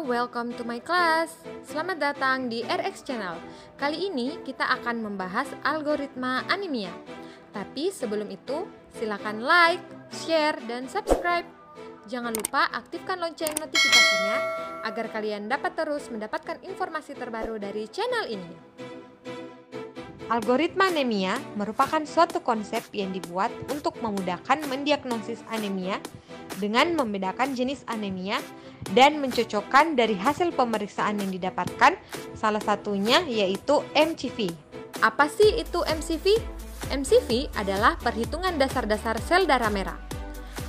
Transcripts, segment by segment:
welcome to my class. Selamat datang di RX Channel. Kali ini kita akan membahas algoritma anemia. Tapi sebelum itu, silakan like, share, dan subscribe. Jangan lupa aktifkan lonceng notifikasinya agar kalian dapat terus mendapatkan informasi terbaru dari channel ini. Algoritma anemia merupakan suatu konsep yang dibuat untuk memudahkan mendiagnosis anemia dengan membedakan jenis anemia dan mencocokkan dari hasil pemeriksaan yang didapatkan, salah satunya yaitu MCV. Apa sih itu MCV? MCV adalah perhitungan dasar-dasar sel darah merah.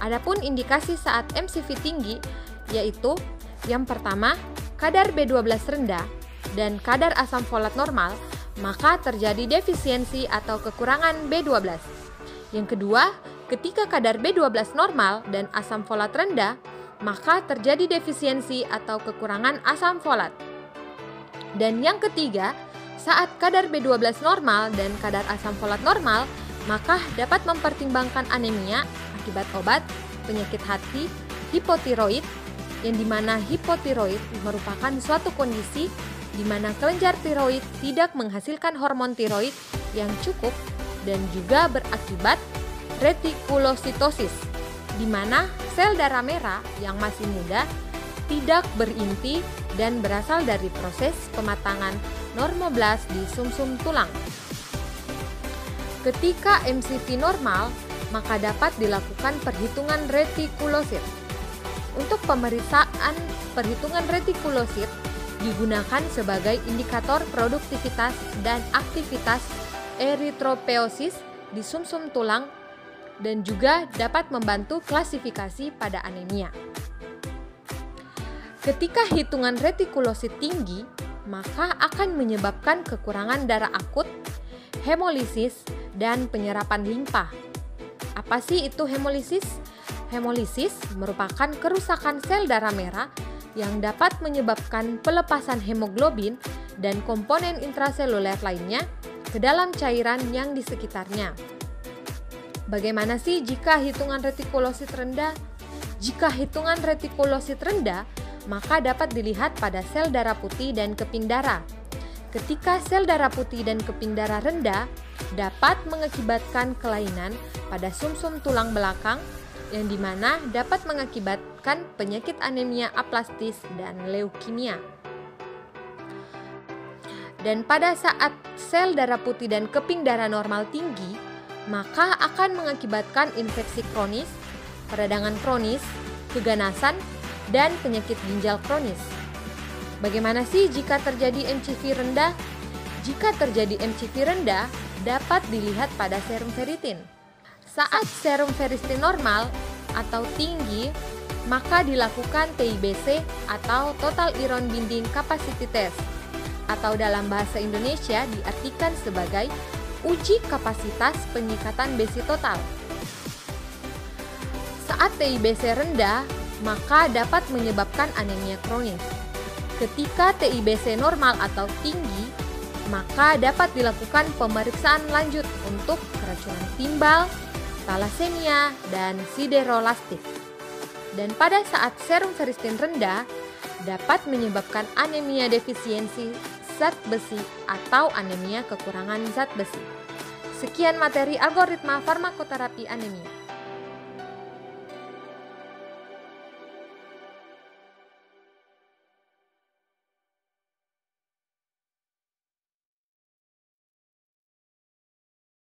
Adapun indikasi saat MCV tinggi yaitu yang pertama, kadar B12 rendah dan kadar asam folat normal, maka terjadi defisiensi atau kekurangan B12. Yang kedua, ketika kadar B12 normal dan asam folat rendah, maka terjadi defisiensi atau kekurangan asam folat. Dan yang ketiga, saat kadar B12 normal dan kadar asam folat normal, maka dapat mempertimbangkan anemia akibat obat, penyakit hati, hipotiroid, yang dimana hipotiroid merupakan suatu kondisi di mana kelenjar tiroid tidak menghasilkan hormon tiroid yang cukup dan juga berakibat retikulositosis, di mana sel darah merah yang masih muda tidak berinti dan berasal dari proses pematangan normoblas di sumsum tulang. Ketika MCV normal, maka dapat dilakukan perhitungan retikulosit. Untuk pemeriksaan perhitungan retikulosit digunakan sebagai indikator produktivitas dan aktivitas eritropoiesis di sumsum tulang dan juga dapat membantu klasifikasi pada anemia. Ketika hitungan retikulosit tinggi, maka akan menyebabkan kekurangan darah akut, hemolisis, dan penyerapan limpa. Apa sih itu hemolisis? Hemolisis merupakan kerusakan sel darah merah yang dapat menyebabkan pelepasan hemoglobin dan komponen intraseluler lainnya ke dalam cairan yang di sekitarnya. Bagaimana sih jika hitungan retikulosit rendah? Jika hitungan retikulosit rendah, maka dapat dilihat pada sel darah putih dan keping darah. Ketika sel darah putih dan keping darah rendah, dapat mengakibatkan kelainan pada sumsum tulang belakang, yang dimana dapat mengakibatkan penyakit anemia aplastis dan leukemia. Dan pada saat sel darah putih dan keping darah normal tinggi, maka akan mengakibatkan infeksi kronis, peradangan kronis, keganasan, dan penyakit ginjal kronis. Bagaimana sih jika terjadi MCV rendah? Jika terjadi MCV rendah, dapat dilihat pada serum ferritin. Saat serum ferritin normal atau tinggi, maka dilakukan TIBC atau Total Iron Binding Capacity Test, atau dalam bahasa Indonesia diartikan sebagai uji kapasitas penyikatan besi total. Saat TIBC rendah, maka dapat menyebabkan anemia kronis. Ketika TIBC normal atau tinggi, maka dapat dilakukan pemeriksaan lanjut untuk keracunan timbal, talasemia, dan siderolastik. Dan pada saat serum ferritin rendah, dapat menyebabkan anemia defisiensi zat besi atau anemia kekurangan zat besi. Sekian materi algoritma farmakoterapi anemia.